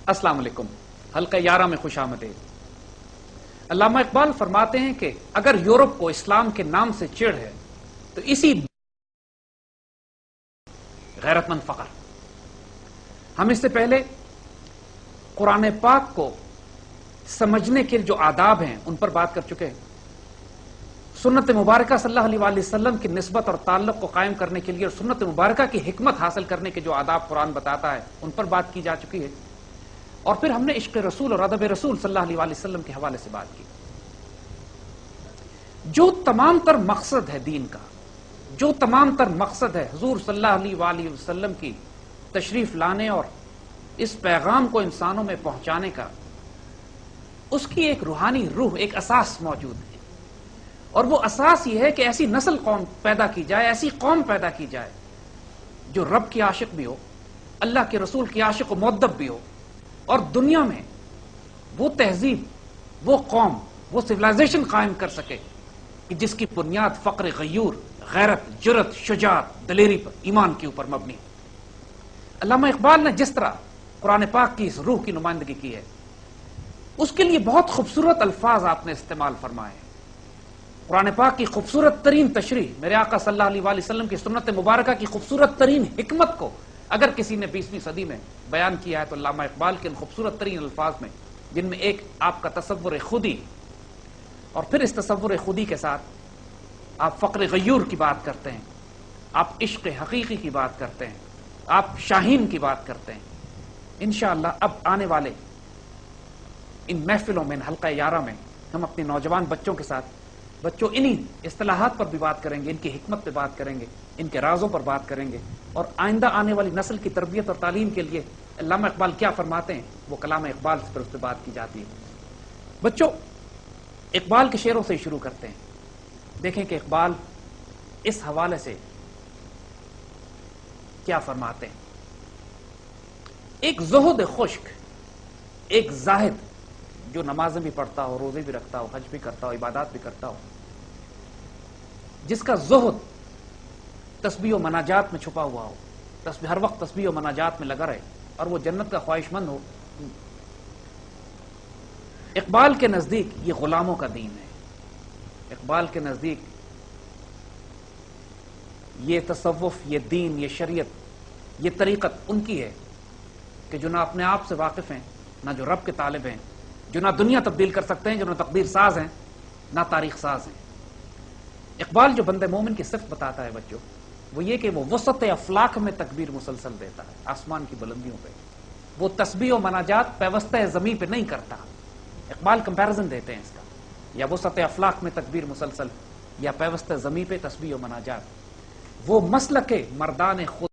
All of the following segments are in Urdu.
السلام علیکم، حلقہ 11 میں خوش آمدید۔ علامہ اقبال فرماتے ہیں کہ اگر یورپ کو اسلام کے نام سے چڑ ہے تو اسی غیرت مند فقر۔ ہم اس سے پہلے قرآن پاک کو سمجھنے کے جو آداب ہیں ان پر بات کر چکے ہیں۔ سنت مبارکہ صلی اللہ علیہ وسلم کی نسبت اور تعلق کو قائم کرنے کے لیے اور سنت مبارکہ کی حکمت حاصل کرنے کے جو آداب قرآن بتاتا ہے ان پر بات کی جا چکی ہے، اور پھر ہم نے عشق رسول اور ادب رسول صلی اللہ علیہ وسلم کے حوالے سے بات کی۔ جو تمام تر مقصد ہے دین کا، جو تمام تر مقصد ہے حضور صلی اللہ علیہ وآلہ وسلم کی تشریف لانے اور اس پیغام کو انسانوں میں پہنچانے کا، اس کی ایک روحانی روح، ایک اساس موجود ہے، اور وہ اساس یہ ہے کہ ایسی نسل قوم پیدا کی جائے، ایسی قوم پیدا کی جائے جو رب کی عاشق بھی ہو، اللہ کے رسول کی عاشق و مؤدب بھی ہو، اور دنیا میں وہ تہذیب، وہ قوم، وہ سویلائزیشن قائم کر سکے کہ جس کی بنیاد فقر غیور، غیرت، جرت، شجاعت، دلیری پر، ایمان کے اوپر مبنی۔ علامہ اقبال نے جس طرح قرآن پاک کی اس روح کی نمائندگی کی ہے، اس کے لیے بہت خوبصورت الفاظ آپ نے استعمال فرمائے ہیں۔ قرآن پاک کی خوبصورت ترین تشریح، میرے آقا صلی اللہ علیہ وآلہ وسلم کی سنت مبارکہ کی خوبصورت ترین حکمت کو اگر کسی نے 20ویں صدی میں بیان کیا ہے تو علامہ اقبال کے ان خوبصورت ترین الفاظ میں، جن میں ایک آپ کا تصور خودی، اور پھر اس تصور خودی کے ساتھ آپ فقر غیور کی بات کرتے ہیں، آپ عشق حقیقی کی بات کرتے ہیں، آپ شاہین کی بات کرتے ہیں۔ انشاءاللہ اب آنے والے ان محفلوں میں، ان حلقہ 11 میں ہم اپنے نوجوان بچوں کے ساتھ انہی اصطلاحات پر بھی بات کریں گے، ان کی حکمت پہ بات کریں گے، ان کے رازوں پر بات کریں گے، اور آئندہ آنے والی نسل کی تربیت اور تعلیم کے لیے علامہ اقبال کیا فرماتے ہیں وہ کلام اقبال سے پھر اس پہ بات کی جاتی ہے۔ بچوں، اقبال کے شعروں سے ہی شروع کرتے ہیں۔ دیکھیں کہ اقبال اس حوالے سے کیا فرماتے ہیں۔ ایک زہد خشک، ایک زاہد جو نمازیں بھی پڑھتا ہو، روزے بھی رکھتا ہو، حج بھی کرتا ہو، عبادات بھی کرتا ہو، جس کا زہد تسبیح و مناجات میں چھپا ہوا ہو، ہر وقت تسبیح و مناجات میں لگا رہے، اور وہ جنت کا خواہش مند ہو، اقبال کے نزدیک یہ غلاموں کا دین ہے۔ اقبال کے نزدیک یہ تصوف، یہ دین، یہ شریعت، یہ طریقت ان کی ہے کہ جو نہ اپنے آپ سے واقف ہیں، نہ جو رب کے طالب ہیں، جو نہ دنیا تبدیل کر سکتے ہیں، جو نہ تقدیر ساز ہیں، نہ تاریخ ساز ہیں۔ اقبال جو بندے مومن کی صفت بتاتا ہے بچوں، وہ یہ کہ وہ وسط افلاک میں تکبیر مسلسل دیتا ہے، آسمان کی بلندیوں پہ۔ وہ تسبیح و مناجات پیوستہ زمین پہ نہیں کرتا۔ اقبال کمپیرزن دیتے ہیں اس کا، یا وسط افلاک میں تکبیر مسلسل، یا پیوستہ زمین پہ تسبیح و مناجات۔ وہ مسلک مردان خود،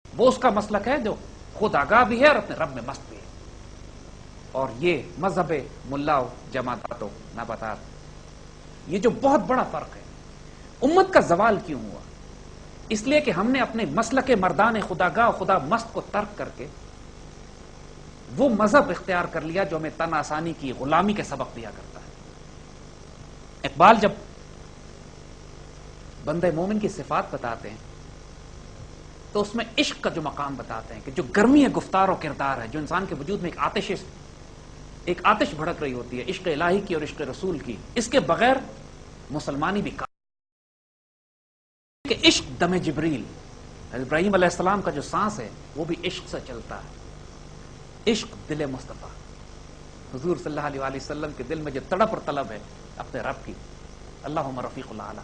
وہ اس کا مسلک ہے جو خود آگاہ بھی ہے اور اپنے رب میں مست بھی ہے۔ اور یہ مذہب ملا و جماعت و نباتات، یہ جو بہت بڑا فرق ہے۔ امت کا زوال کیوں ہوا؟ اس لیے کہ ہم نے اپنے مسلک مردان خداگاہ خدا مست کو ترک کر کے وہ مذہب اختیار کر لیا جو ہمیں تن آسانی کی، غلامی کے سبق دیا کرتا ہے۔ اقبال جب بندے مومن کی صفات بتاتے ہیں تو اس میں عشق کا جو مقام بتاتے ہیں کہ جو گرمی گفتار و کردار ہے، جو انسان کے وجود میں ایک آتش بھڑک رہی ہوتی ہے، عشق الہی کی اور عشق رسول کی، اس کے بغیر مسلمانی بھی کہ عشق دم جبریل، ابراہیم علیہ السلام کا جو سانس ہے وہ بھی عشق سے چلتا ہے۔ عشق دل مصطفیٰ، حضور صلی اللہ علیہ وسلم کے دل میں جو تڑپ اور طلب ہے اپنے رب کی، اللہم رفیق الاعلیٰ،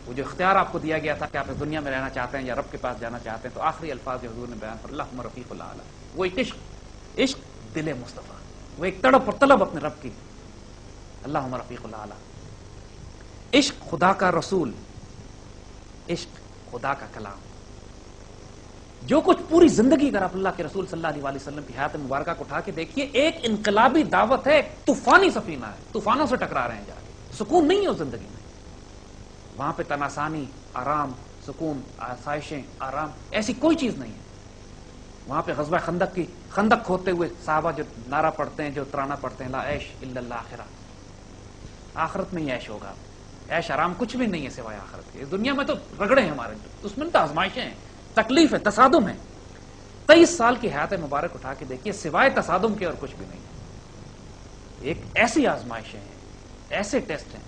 وہ جو اختیار آپ کو دیا گیا تھا کہ آپ اس دنیا میں رہنا چاہتے ہیں یا رب کے پاس جانا چاہتے ہیں، تو آخری الفاظ جو حضور نے بیان پر اللہم رفیق الاعلیٰ، وہ ایک عشق دل مصطفیٰ، وہ ایک تڑپ اور طلب اپنے رب کی، اللہم رفیق الاعلیٰ۔ عشق خدا کا رسول، عشق خدا کا کلام، جو کچھ پوری زندگی اگر آپ اللہ کے رسول صلی اللہ علیہ وآلہ وسلم کی حیات مبارکہ کو اٹھا کے دیکھیے، ایک انقلابی دعوت ہے، ایک طوفانی سفینہ ہے، طوفانوں سے ٹکرا رہے ہیں جا کے، سکون نہیں ہے اس زندگی میں، وہاں پہ تناسانی، آرام، سکون، آسائشیں، آرام، ایسی کوئی چیز نہیں ہے۔ وہاں پہ غزوہ خندق کھودتے ہوئے صحابہ جو نعرہ پڑھتے ہیں، جو ترانہ پڑھتے ہیں، لا عیش الا الآخرہ، آخرت میں ہی عیش ہوگا، عیش آرام کچھ بھی نہیں ہے سوائے آخرت کے۔ اس دنیا میں تو رگڑے ہیں ہمارے، اس میں تو آزمائشیں ہیں، تکلیف ہے، تصادم ہے۔ 23 سال کی حیات مبارک اٹھا کے دیکھیے، سوائے تصادم کے اور کچھ بھی نہیں ہے۔ ایک ایسی آزمائشیں ہیں، ایسے ٹیسٹ ہیں،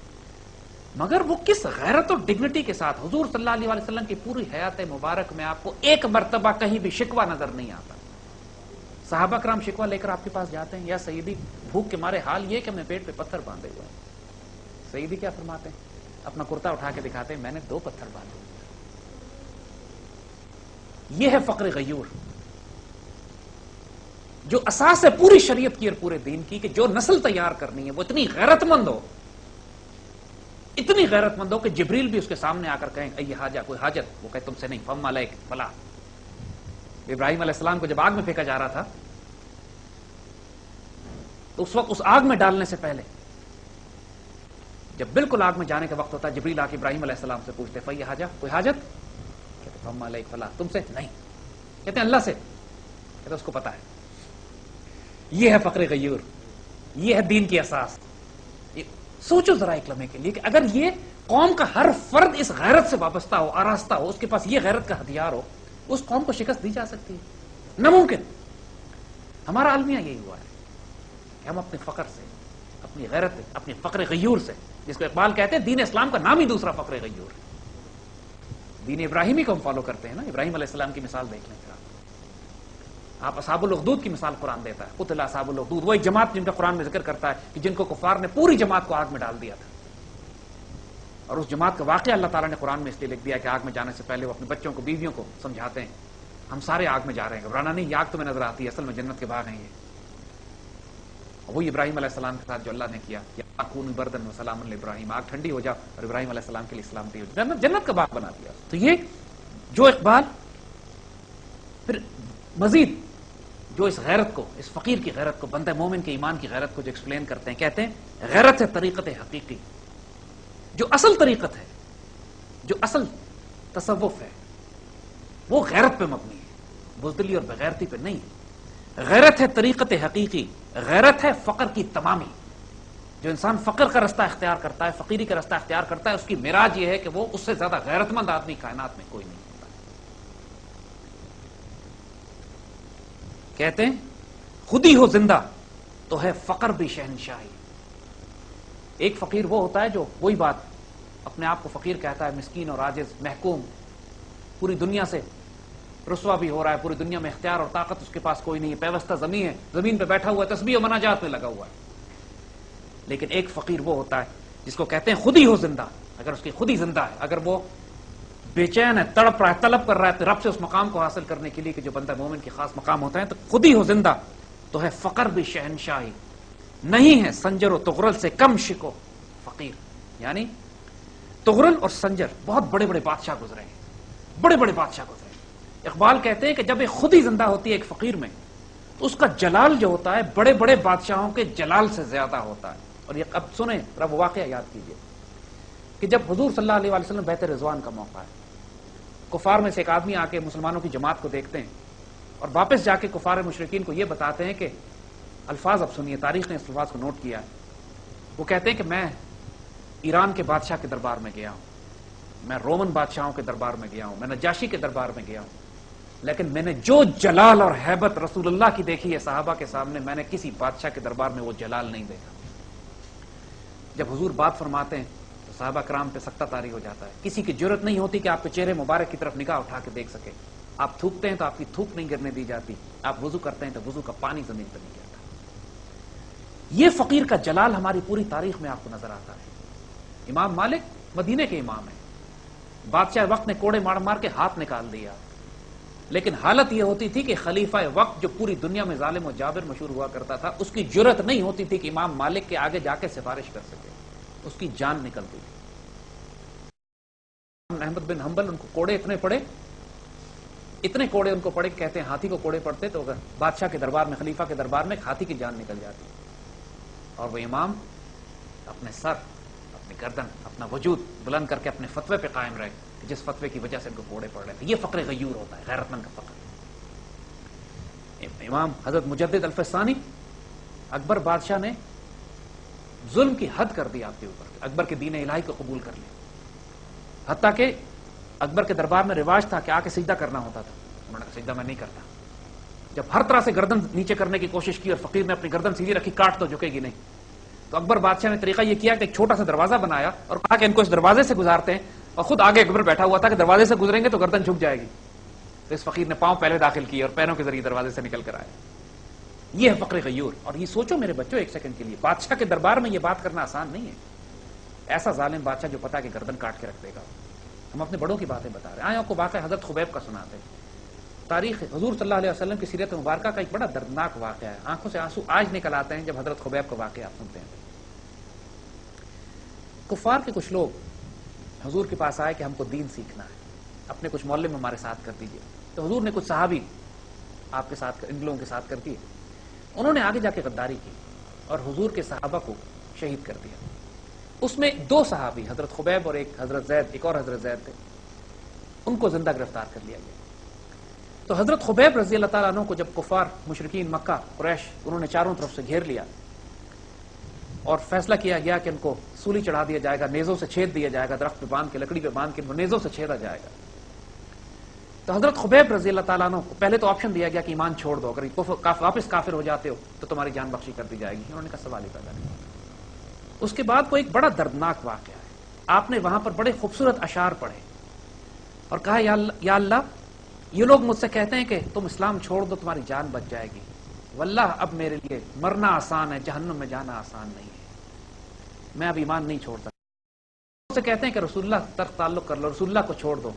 مگر وہ کس غیرت اور ڈگنیٹی کے ساتھ حضور صلی اللہ علیہ وسلم کی پوری حیات مبارک میں آپ کو ایک مرتبہ کہیں بھی شکوہ نظر نہیں آتا۔ صحابہ کرام شکوہ لے کر آپ کے پاس جاتے ہیں، یا سیدی بھوک کے مارے حال یہ کہ ہمیں پیٹ پہ پتھر باندھے ہوئے ہیں۔ سیدی کیا فرماتے ہیں؟ اپنا کرتا اٹھا کے دکھاتے ہیں، میں نے 2 پتھر باندھے ہوئے۔ یہ ہے فقر غیور، جو اساس ہے پوری شریعت کی اور پورے دین کی، کہ جو نسل تیار کرنی ہے وہ اتنی غیرت مند ہو، اتنی غیرت مند ہو کہ جبریل بھی اس کے سامنے آ کر کہیں اے حاجہ، کوئی حاجت، وہ کہے تم سے نہیں، فم علیک فلا۔ ابراہیم علیہ السلام کو جب آگ میں پھینکا جا رہا تھا تو اس وقت اس آگ میں ڈالنے سے پہلے جب بالکل آگ میں جانے کا وقت ہوتا ہے، جبریل آ کے ابراہیم علیہ السلام سے پوچھتے فی حاجہ، کوئی حاجت؟ کہتے فم علیک فلا، تم سے نہیں، کہتے ہیں اللہ سے، کہتے اس کو پتا ہے۔ یہ ہے فقر غیور، یہ ہے دین کی اساس۔ سوچو ذرا ایک لمحے کے لیے کہ اگر یہ قوم کا ہر فرد اس غیرت سے وابستہ ہو، آراستہ ہو، اس کے پاس یہ غیرت کا ہتھیار ہو، اس قوم کو شکست دی جا سکتی ہے؟ ناممکن۔ ہمارا المیہ یہی ہوا ہے کہ ہم اپنے فقر سے، اپنی غیرت سے، اپنی فقر غیور سے، جس کو اقبال کہتے ہیں دین اسلام کا نام ہی دوسرا فقر غیور ہے۔ دین ابراہیمی کو ہم فالو کرتے ہیں نا، ابراہیم علیہ السلام کی مثال دیکھ لیں۔ آپ اصحاب الاخدود کی مثال قرآن دیتا ہے، قتل اصحاب الاخدود، وہی جماعت جن کا قرآن میں ذکر کرتا ہے کہ جن کو کفار نے پوری جماعت کو آگ میں ڈال دیا تھا، اور اس جماعت کا واقعہ اللہ تعالیٰ نے قرآن میں اس لیے لکھ دیا کہ آگ میں جانے سے پہلے وہ اپنے بچوں کو، بیویوں کو سمجھاتے ہیں ہم سارے آگ میں جا رہے ہیں، گھبرانا نہیں، یہ آگ تمہیں نظر آتی ہے، اصل میں جنت کے باغ ہیں یہ۔ وہی ابراہیم علیہ السلام کے ساتھ جو اللہ نے کیا، یاکون بردن و سلام ابراہیم، آگ ٹھنڈی ہو جا اور ابراہیم علیہ السلام کے لیے سلامتی ہو جا، جنت کا باغ بنا دیا۔ تو یہ جو اقبال پھر مزید جو اس غیرت کو، اس فقیر کی غیرت کو، بندہ مومن کے ایمان کی غیرت کو جو ایکسپلین کرتے ہیں، کہتے ہیں غیرت ہے طریقت حقیقی، جو اصل طریقت ہے، جو اصل تصوف ہے، وہ غیرت پہ مبنی ہے، بزدلی اور بغیرتی پہ نہیں ہے۔ غیرت ہے طریقت حقیقی، غیرت ہے فقر کی تمامی۔ جو انسان فقر کا رستہ اختیار کرتا ہے، فقیری کا رستہ اختیار کرتا ہے، اس کی معراج یہ ہے کہ وہ اس سے زیادہ غیرت مند آدمی کائنات میں کوئی نہیں ہوتا۔ کہتے ہیں خودی ہو زندہ تو ہے فقر بھی شہنشاہی۔ ایک فقیر وہ ہوتا ہے جو وہی بات اپنے آپ کو فقیر کہتا ہے، مسکین اور عاجز، محکوم، پوری دنیا سے رسوا بھی ہو رہا ہے، پوری دنیا میں اختیار اور طاقت اس کے پاس کوئی نہیں ہے، پیوستہ زمین ہے، زمین پہ بیٹھا ہوا ہے، تسبیح و مناجات میں لگا ہوا ہے۔ لیکن ایک فقیر وہ ہوتا ہے جس کو کہتے ہیں خودی ہو زندہ، اگر اس کی خودی زندہ ہے، اگر وہ بے چین ہے، تڑپ رہا ہے، طلب کر رہا ہے رب سے اس مقام کو حاصل کرنے کے لیے کہ جو بندہ مومن کی خاص مقام ہوتا ہے، تو خودی ہو زندہ تو ہے فقر بھی شہنشاہی، نہیں ہے سنجر و تغرل سے کم شکو فقیر۔ یعنی تغرل اور سنجر بہت بڑے بڑے بادشاہ گزرے ہیں، بڑے بڑے بادشاہ گزرے ہیں۔ اقبال کہتے ہیں کہ جب ایک خودی زندہ ہوتی ہے ایک فقیر میں، تو اس کا جلال جو ہوتا ہے بڑے بڑے بادشاہوں کے جلال سے زیادہ ہوتا ہے۔ اور یہ اب سنیں، رب واقعہ یاد کیجئے کہ جب حضور صلی اللہ علیہ وسلم بیت رضوان کا موقع ہے، کفار میں سے ایک آدمی آ کے مسلمانوں کی جماعت کو دیکھتے ہیں اور واپس جا کے کفار مشرکین کو یہ بتاتے ہیں کہ الفاظ اب سنیے، تاریخ نے اس الفاظ کو نوٹ کیا ہے۔ وہ کہتے ہیں کہ میں ایران کے بادشاہ کے دربار میں گیا ہوں، میں رومن بادشاہوں کے دربار میں گیا ہوں، میں نجاشی کے دربار میں گیا ہوں، لیکن میں نے جو جلال اور ہیبت رسول اللہ کی دیکھی ہے صحابہ کے سامنے، میں نے کسی بادشاہ کے دربار میں وہ جلال نہیں دیکھا۔ جب حضور بات فرماتے ہیں تو صحابہ کرام پہ سکتہ طاری ہو جاتا ہے، کسی کی جرت نہیں ہوتی کہ آپ کے چہرے مبارک کی طرف نگاہ اٹھا کے دیکھ سکے۔ آپ تھوکتے ہیں تو آپ کی تھوک نہیں گرنے دی جاتی، آپ وضو کرتے ہیں تو وضو کا پانی زمین پر نہیں گرتا۔ یہ فقیر کا جلال ہماری پوری تاریخ میں آپ کو نظر آتا ہے۔ امام مالک مدینے کے امام ہیں، بادشاہ وقت نے کوڑے مار مار کے ہاتھ نکال دیا، لیکن حالت یہ ہوتی تھی کہ خلیفہ وقت جو پوری دنیا میں ظالم و جابر مشہور ہوا کرتا تھا، اس کی جرت نہیں ہوتی تھی کہ امام مالک کے آگے جا کے سفارش کر سکے، اس کی جان نکلتی تھی۔ احمد بن حنبل، ان کو کوڑے اتنے پڑے، اتنے کوڑے ان کو پڑے، کہتے ہیں ہاتھی کو کوڑے پڑتے تو بادشاہ کے دربار میں، خلیفہ کے دربار میں ہاتھی کی جان نکل جاتی، اور وہ امام اپنے سر، اپنی گردن، اپنا وجود بلند کر کے اپنے فتوے پہ قائم رہے کہ جس فتوے کی وجہ سے ان کو کوڑے پڑ رہے تھے۔ یہ فقر غیور ہوتا ہے، غیرت مند کا فقر۔ امام حضرت مجدد الفسانی، اکبر بادشاہ نے ظلم کی حد کر دی آپ کے اوپر، اکبر کے دین الہی کو قبول کر لیا، حتیٰ کہ اکبر کے دربار میں رواج تھا کہ آ کے سجدہ کرنا ہوتا تھا، انہوں نے کہا سجدہ میں نہیں کرتا، جب ہر طرح سے گردن نیچے کرنے کی کوشش کی اور فقیر نے اپنی گردن سیدھی رکھی، کاٹ تو جھکے گی نہیں، تو اکبر بادشاہ نے طریقہ یہ کیا کہ ایک چھوٹا سا دروازہ بنایا اور کہا کہ ان کو اس دروازے سے گزارتے ہیں، اور خود آگے اکبر بیٹھا ہوا تھا کہ دروازے سے گزریں گے تو گردن جھک جائے گی. تو اس فقیر نے پاؤں پہلے داخل کیے اور پیروں کے ذریعے دروازے سے نکل کر آئے. یہ ہے فقر غیور. اور یہ سوچو میرے بچوں ایک سیکنڈ کے لیے، بادشاہ کے دربار میں یہ بات کرنا آسان نہیں ہے. ایسا ظالم بادشاہ جو پتا کہ گردن کاٹ کے رکھ دے گا. ہم اپنے بڑوں کی باتیں بتا رہے ہیں. آپ کو واقعہ حضرت خبیب کا سناتے ہیں. تاریخ حضور صلی اللہ علیہ وسلم کی سیرت مبارکہ کا ایک بڑا دردناک واقعہ ہے. آنکھوں سے آنسو آج نکل آتے ہیں جب حضرت خبیب کا واقعہ آپ سنتے ہیں. کفار کے کچھ لوگ حضور کے پاس آئے کہ ہم کو دین سیکھنا ہے، اپنے کچھ معلم ہمارے ساتھ کر دیجئے. تو حضور نے کچھ صحابی آپ کے ساتھ ان لوگوں کے ساتھ کر دیے. انہوں نے آگے جا کے غداری کی اور حضور کے صحابہ کو شہید کر دیا. اس میں 2 صحابی حضرت خبیب اور ایک حضرت زید، ایک اور حضرت زید تھے، ان کو زندہ گرفتار کر لیا گیا. تو حضرت خبیب رضی اللہ تعالیٰ عنہ کو جب کفار مشرکین مکہ قریش انہوں نے چاروں طرف سے گھیر لیا اور فیصلہ کیا گیا کہ ان کو سولی چڑھا دیا جائے گا، نیزوں سے چھید دیا جائے گا، درخت پہ باندھ کے لکڑی پہ باندھ کے نیزوں سے چھیدا جائے گا. تو حضرت خبیب رضی اللہ تعالیٰ عنہ کو پہلے تو آپشن دیا گیا کہ ایمان چھوڑ دو، اگر واپس کافر ہو جاتے ہو تو تمہاری جان بخشی کر دی جائے گی. انہوں نے کہا سوال ہی پیدا نہیں. اس کے بعد وہ ایک بڑا دردناک واقعہ ہے. آپ نے وہاں پر بڑے خوبصورت اشعار پڑھے اور کہا یا اللہ یہ لوگ مجھ سے کہتے ہیں کہ تم اسلام چھوڑ دو تمہاری جان بچ جائے گی، واللہ اب میرے لیے مرنا آسان ہے، جہنم میں جانا آسان نہیں ہے، میں اب ایمان نہیں چھوڑ سکتا. مجھ سے کہتے ہیں کہ رسول اللہ تک تعلق کر لو، رسول اللہ کو چھوڑ دو.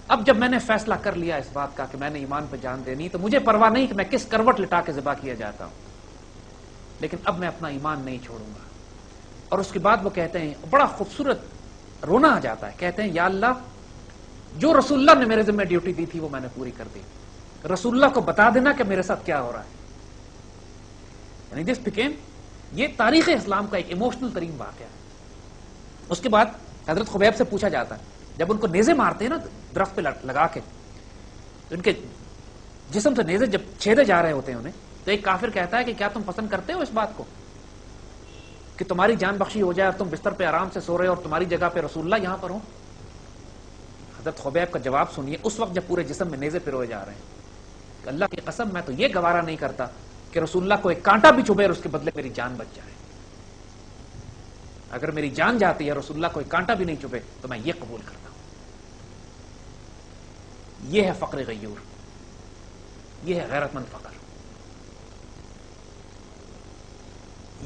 اب جب میں نے فیصلہ کر لیا اس بات کا کہ میں نے ایمان پہ جان دینی، تو مجھے پرواہ نہیں کہ میں کس کروٹ لٹا کے ذبح کیا جاتا ہوں، لیکن اب میں اپنا ایمان نہیں چھوڑوں گا. اور اس کے بعد وہ کہتے ہیں، بڑا خوبصورت رونا آ جاتا ہے، کہتے ہیں یا اللہ جو رسول اللہ نے میرے ذمہ ڈیوٹی دی تھی وہ میں نے پوری کر دی، رسول اللہ کو بتا دینا کہ میرے ساتھ کیا ہو رہا ہے. یعنی دس بیکیم، یہ تاریخ اسلام کا ایک ایموشنل ترین واقعہ ہے. اس کے بعد حضرت خبیب سے پوچھا جاتا ہے، جب ان کو نیزے مارتے ہیں نا درخت پہ لگا کے، تو ان کے جسم سے نیزے جب چھیدے جا رہے ہوتے ہیں انہیں، تو ایک کافر کہتا ہے کہ کیا تم پسند کرتے ہو اس بات کو کہ تمہاری جان بخشی ہو جائے اور تم بستر پہ آرام سے سو رہے ہو اور تمہاری جگہ پہ رسول اللہ یہاں پر ہوں؟ حضرت خبیب کا جواب سنیے اس وقت جب پورے جسم میں نیزے پروئے جا رہے ہیں کہ اللہ کی قسم میں تو یہ گوارا نہیں کرتا کہ رسول اللہ کو ایک کانٹا بھی چبھے اور اس کے بدلے میری جان بچ جائے. اگر میری جان جاتی ہے رسول اللہ کو ایک کانٹا بھی نہیں چبھے تو میں یہ قبول کرتا ہوں. یہ ہے فقر غیور، یہ ہے غیرت مند فقر.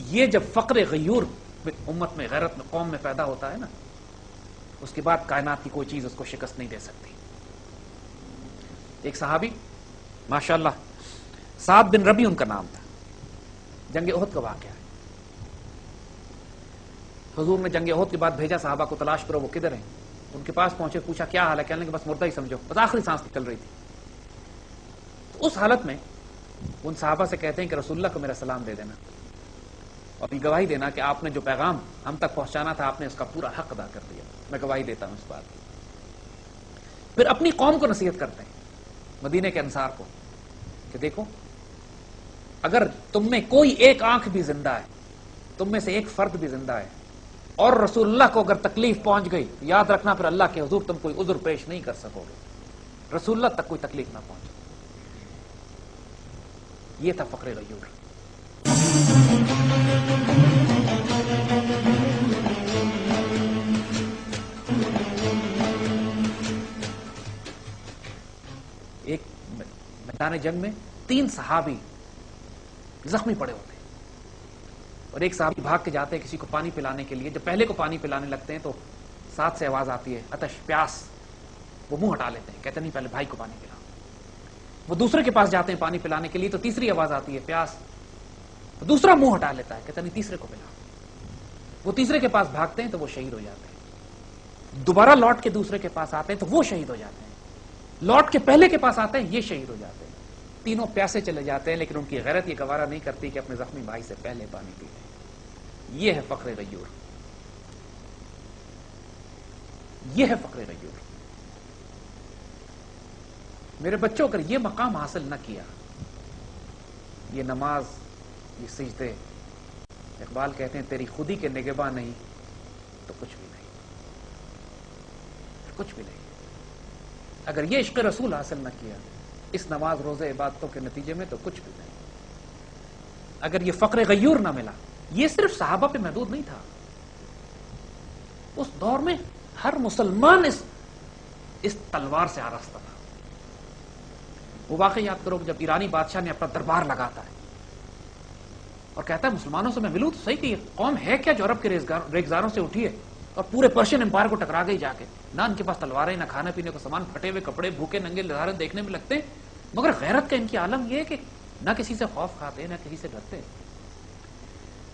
یہ جب فقر غیور امت میں، غیرت میں، قوم میں پیدا ہوتا ہے نا، اس کے بعد کائنات کی کوئی چیز اس کو شکست نہیں دے سکتی. ایک صحابی ماشاءاللہ سعد بن ربی ان کا نام تھا، جنگ احد کا واقعہ ہے. حضور نے جنگ احد کے بعد بھیجا صحابہ کو تلاش کرو وہ کدھر ہیں. ان کے پاس پہنچے، پوچھا کیا حال ہے، کہنے کہ بس مردہ ہی سمجھو، بس آخری سانس نکل رہی تھی. تو اس حالت میں ان صحابہ سے کہتے ہیں کہ رسول اللہ کو میرا سلام دے دینا اور یہ گواہی دینا کہ آپ نے جو پیغام ہم تک پہنچانا تھا آپ نے اس کا پورا حق ادا کر دیا. میں گواہی دیتا ہوں اس بات کی. پھر اپنی قوم کو نصیحت کرتے ہیں، مدینے کے انصار کو، کہ دیکھو اگر تم میں کوئی ایک آنکھ بھی زندہ ہے، تم میں سے ایک فرد بھی زندہ ہے اور رسول اللہ کو اگر تکلیف پہنچ گئی تو یاد رکھنا پھر اللہ کے حضور تم کوئی عذر پیش نہیں کر سکو گے، رسول اللہ تک کوئی تکلیف نہ پہنچے. یہ تھا فقر غیور. ایک میدان جنگ میں 3 صحابی زخمی پڑے ہوتے ہیں اور ایک صحابی بھاگ کے جاتے ہیں کسی کو پانی پلانے کے لیے. جب پہلے کو پانی پلانے لگتے ہیں تو ساتھ سے آواز آتی ہے عطش، پیاس. وہ منہ ہٹا لیتے ہیں، کہتے نہیں پہلے بھائی کو پانی پلاؤ. وہ دوسرے کے پاس جاتے ہیں پانی پلانے کے لیے تو تیسری آواز آتی ہے پیاس. دوسرا منہ ہٹا لیتا ہے، کہتا نہیں تیسرے کو پلاؤ. وہ تیسرے کے پاس بھاگتے ہیں تو وہ شہید ہو جاتے ہیں. دوبارہ لوٹ کے دوسرے کے پاس آتے ہیں تو وہ شہید ہو جاتے ہیں. لوٹ کے پہلے کے پاس آتے ہیں، یہ شہید ہو جاتے ہیں. تینوں پیاسے چلے جاتے ہیں لیکن ان کی غیرت یہ گوارا نہیں کرتی کہ اپنے زخمی بھائی سے پہلے پانی پی لیں. یہ ہے فقر غیور. یہ ہے فقر غیور. میرے بچوں اگر یہ مقام حاصل نہ کیا، یہ نماز، یہ سجدے، اقبال کہتے ہیں تیری خودی کے نگہباں نہیں تو کچھ بھی نہیں، کچھ بھی نہیں. اگر یہ عشق رسول حاصل نہ کیا اس نماز روزے عبادتوں کے نتیجے میں تو کچھ بھی نہیں. اگر یہ فقر غیور نہ ملا، یہ صرف صحابہ پہ محدود نہیں تھا، اس دور میں ہر مسلمان اس تلوار سے آراستہ تھا. وہ واقعی یاد کرو جب ایرانی بادشاہ نے اپنا دربار لگاتا ہے اور کہتا ہے مسلمانوں سے میں ملوں تو صحیح کہ یہ قوم ہے کیا جو عرب کے ریگزاروں سے اٹھی ہے اور پورے پرشین امپائر کو ٹکرا گئی جا کے. نہ ان کے پاس تلواریں، نہ کھانے پینے کو سامان، پھٹے ہوئے کپڑے، بھوکے ننگے نظارے دیکھنے میں لگتے ہیں، مگر غیرت کا ان کی عالم یہ ہے کہ نہ کسی سے خوف کھاتے نہ کسی سے ڈرتے.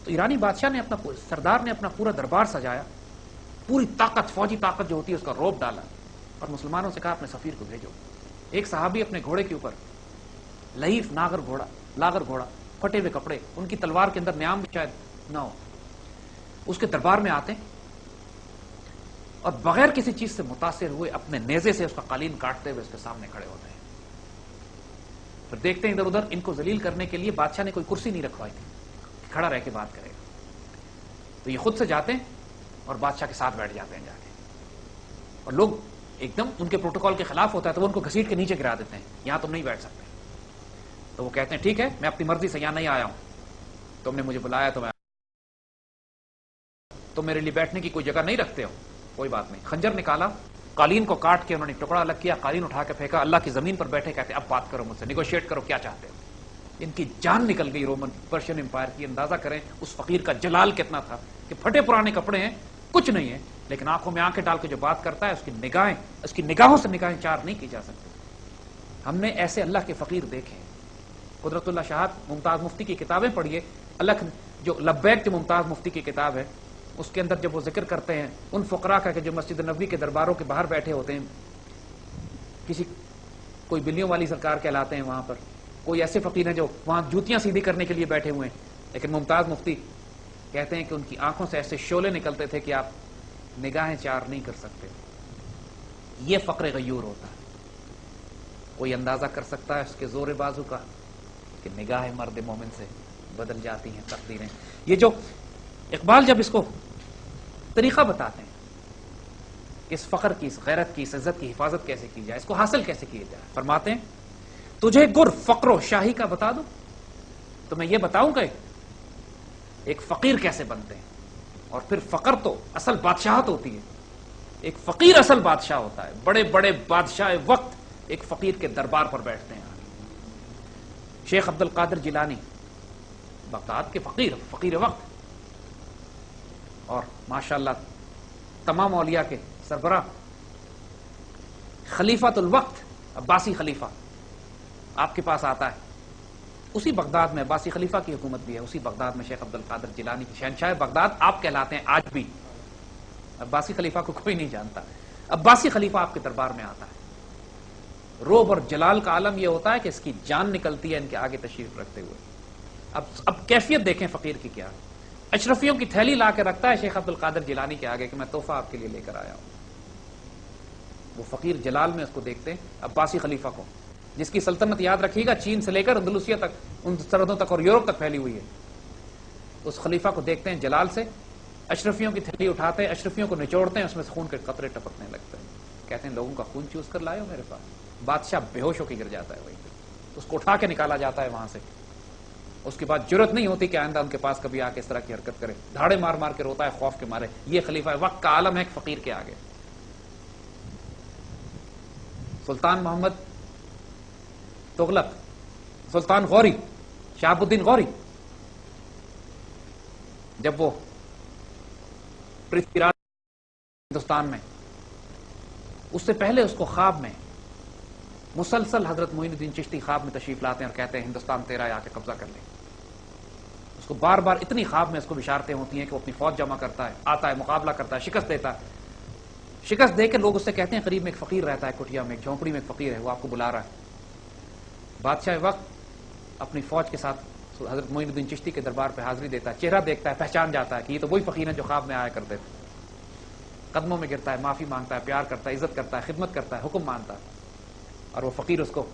تو ایرانی بادشاہ نے سردار نے اپنا پورا دربار سجایا، پوری طاقت، فوجی طاقت جو ہوتی ہے اس کا روب ڈالا اور مسلمانوں سے کہا اپنے سفیر کو بھیجو. ایک صحابی اپنے گھوڑے کے اوپر، لحیف لاغر گھوڑا، پھٹے ہوئے کپڑے، ان کی تلوار کے اندر نیام بھی شاید نہ ہو، اس کے دربار میں آتے اور بغیر کسی چیز سے متاثر ہوئے اپنے نیزے سے اس کا قالین کاٹتے ہوئے اس کے سامنے کھڑے ہوتے ہیں. پھر دیکھتے ہیں ادھر ادھر، ان کو ذلیل کرنے کے لیے بادشاہ نے کوئی کرسی نہیں رکھوائی تھی کہ کھڑا رہ کے بات کرے گا. تو یہ خود سے جاتے ہیں اور بادشاہ کے ساتھ بیٹھ جاتے ہیں جا کے، اور لوگ ایک دم ان کے پروٹوکول کے خلاف ہوتا ہے تو وہ ان کو گھسیٹ کے نیچے گرا دیتے ہیں، یہاں تم نہیں بیٹھ سکتے. تو وہ کہتے ہیں ٹھیک ہے، میں اپنی مرضی سے یہاں نہیں آیا ہوں، تم نے مجھے بلایا تو میں، تم میرے لیے بیٹھنے کی کوئی جگہ نہیں رکھتے ہو، کوئی بات نہیں. خنجر نکالا، قالین کو کاٹ کے انہوں نے ٹکڑا الگ کیا، قالین اٹھا کے پھینکا، اللہ کی زمین پر بیٹھے کہتے اب بات کرو مجھ سے، نیگوشیٹ کرو، کیا چاہتے ہو. ان کی جان نکل گئی رومن پرشین امپائر کی. اندازہ کریں اس فقیر کا جلال کتنا تھا کہ پھٹے پرانے کپڑے ہیں، کچھ نہیں ہے، لیکن آنکھوں میں آنکھیں ڈال کے جو بات کرتا ہے اس کی نگاہوں سے نگاہیں چار نہیں کی جا سکتی. ہم نے ایسے اللہ کے فقیر دیکھے. قدرت اللہ شاہد ممتاز مفتی کی کتابیں پڑھیے، اللہ جو لبیک جو ممتاز مفتی کی کتاب ہے اس کے اندر جب وہ ذکر کرتے ہیں ان فقراء کا کہ جو مسجد نبوی کے درباروں کے باہر بیٹھے ہوتے ہیں، کوئی بلیوں والی سرکار کہلاتے ہیں وہاں پر، کوئی ایسے فقیر ہیں جو وہاں جوتیاں سیدھی کرنے کے لیے بیٹھے ہوئے ہیں، لیکن ممتاز مفتی کہتے ہیں کہ ان کی آنکھوں سے ایسے شعلے نکلتے تھے کہ آپ نگاہیں چار نہیں کر سکتے. یہ فقر غیور ہوتا ہے. کوئی اندازہ کر سکتا ہے اس کے زور بازو کا کہ نگاہ مرد مومن سے بدل جاتی ہیں تقدیریں. یہ جو اقبال جب اس کو طریقہ بتاتے ہیں اس فخر کی، اس غیرت کی، اس عزت کی حفاظت کیسے کی جائے، اس کو حاصل کیسے کیا جائے، فرماتے ہیں تجھے گر فقر و شاہی کا بتا دوں تو میں یہ بتاؤں کہ ایک فقیر کیسے بنتے ہیں. اور پھر فقر تو اصل بادشاہت ہوتی ہے. ایک فقیر اصل بادشاہ ہوتا ہے. بڑے بڑے بادشاہ وقت ایک فقیر کے دربار پر بیٹھتے ہیں. شیخ عبد القادر جیلانی بغداد کے فقیر وقت، اور ماشاءاللہ تمام اولیاء کے سربراہ، خلیفۃ الوقت عباسی خلیفہ آپ کے پاس آتا ہے. اسی بغداد میں عباسی خلیفہ کی حکومت بھی ہے، اسی بغداد میں شیخ عبد القادر جیلانی کی شہنشاہ بغداد آپ کہلاتے ہیں آج بھی. عباسی خلیفہ کو کوئی نہیں جانتا. عباسی خلیفہ آپ کے دربار میں آتا ہے. روب اور جلال کا عالم یہ ہوتا ہے کہ اس کی جان نکلتی ہے ان کے آگے تشریف رکھتے ہوئے. اب کیفیت دیکھیں فقیر کی کیا. اشرفیوں کی تھیلی لا کے رکھتا ہے شیخ عبد القادر جیلانی کے آگے کہ میں تحفہ آپ کے لیے لے کر آیا ہوں. وہ فقیر جلال میں اس کو دیکھتے ہیں عباسی خلیفہ کو، جس کی سلطنت یاد رکھیے گا چین سے لے کر اندلسیہ تک، ان سرحدوں تک اور یورپ تک پھیلی ہوئی ہے. اس خلیفہ کو دیکھتے ہیں جلال سے، اشرفیوں کی تھیلی اٹھاتے ہیں، اشرفیوں کو نچوڑتے ہیں، اس میں سے خون کے قطرے ٹپکنے لگتے ہیں. کہتے ہیں لوگوں کا خون چوس کر لائے ہو میرے پاس. بادشاہ بے ہوش ہو کے گر جاتا ہے وہیں پہ. اس کو اٹھا کے نکالا جاتا ہے وہاں سے. اس کے بعد جرت نہیں ہوتی کہ آئندہ ان کے پاس کبھی آ کے اس طرح کی حرکت کرے. دھاڑے مار مار کے روتا ہے خوف کے مارے. یہ خلیفہ وقت کا عالم ہے ایک فقیر کے آگے. سلطان محمد تغلق، سلطان غوری، شہاب الدین غوری، جب وہ پرتھوی راج ہندوستان میں، اس سے پہلے اس کو خواب میں مسلسل حضرت معین الدین چشتی خواب میں تشریف لاتے ہیں اور کہتے ہیں ہندوستان تیرا ہے، آ کے قبضہ کر لے. اس کو بار بار اتنی خواب میں اس کو بشارتیں ہوتی ہیں کہ وہ اپنی فوج جمع کرتا ہے، آتا ہے، مقابلہ کرتا ہے، شکست دیتا ہے. شکست دے کے لوگ اس سے کہتے ہیں قریب میں ایک فقیر رہتا ہے کٹیا میں، ایک جھونپڑی میں ایک فقیر ہے، وہ آپ کو بلا رہا ہے. بادشاہ وقت اپنی فوج کے ساتھ حضرت معین الدین چشتی کے دربار پہ حاضری دیتا ہے. چہرہ دیکھتا ہے، پہچان جاتا ہے کہ یہ تو وہی فقیر ہیں جو خواب میں آیا کرتے تھے. قدموں میں گرتا ہے، معافی مانگتا ہے، پیار کرتا ہے، عزت کرتا ہے، خدمت کرتا ہے، حکم مانتا ہے. اور وہ فقیر اس کو،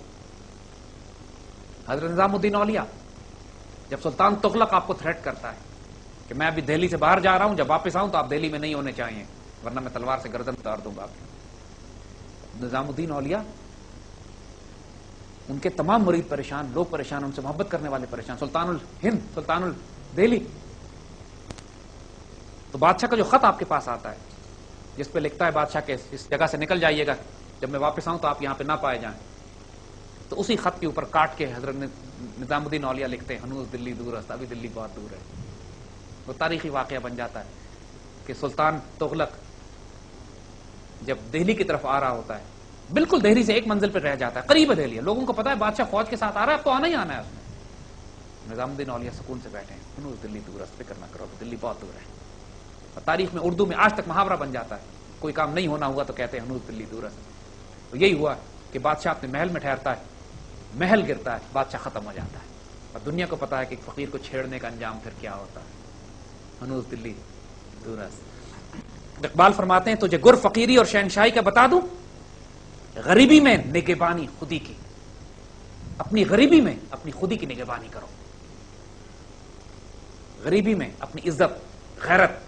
حضرت نظام الدین اولیاء جب سلطان تغلق آپ کو تھریٹ کرتا ہے کہ میں ابھی دہلی سے باہر جا رہا ہوں، جب واپس آؤں تو آپ دہلی میں نہیں ہونے چاہیے ورنہ میں تلوار سے گردن اتار دوں گا آپ کی. نظام الدین اولیاء ان کے تمام مرید پریشان، لوگ پریشان، ان سے محبت کرنے والے پریشان. سلطان الہند، سلطان الدہلی. تو بادشاہ کا جو خط آپ کے پاس آتا ہے جس پہ لکھتا ہے بادشاہ کے اس جگہ سے نکل جائیے گا، جب میں واپس آؤں تو آپ یہاں پہ نہ پائے جائیں، تو اسی خط کے اوپر کاٹ کے حضرت نظام الدین اولیاء لکھتے ہیں ہنوز دلی دور ہے، ابھی دلی بہت دور ہے. وہ تاریخی واقعہ بن جاتا ہے کہ سلطان تغلق جب دہلی کی طرف آ رہا ہوتا ہے، بالکل دہلی سے ایک منزل پہ رہ جاتا ہے، قریب ہے دہلی، لوگوں کو پتا ہے بادشاہ فوج کے ساتھ آ رہا ہے، اب تو آنا ہی آنا ہے. اس میں نظام الدین اولیاء سکون سے بیٹھے ہیں، ہنوز دلی دور ہے، فکر نہ کرو، دلی بہت دور ہے. اور تاریخ میں اردو میں آج تک محاورہ بن جاتا ہے، کوئی کام نہیں ہونا ہوا تو کہتے ہیں ہنوز دلی دور ہے. تو یہی ہوا کہ بادشاہ اپنے محل میں ٹھہرتا ہے، محل گرتا ہے، بادشاہ ختم ہو جاتا ہے، اور دنیا کو پتا ہے کہ فقیر کو چھیڑنے کا انجام پھر کیا ہوتا ہے. ہنوز دلی دور ہے. اقبال فرماتے ہیں تجھے گر فقیری اور شہنشاہی کا بتا دوں، غریبی میں نگہبانی خودی کی. اپنی غریبی میں اپنی خودی کی نگہبانی کرو. غریبی میں اپنی عزت، غیرت،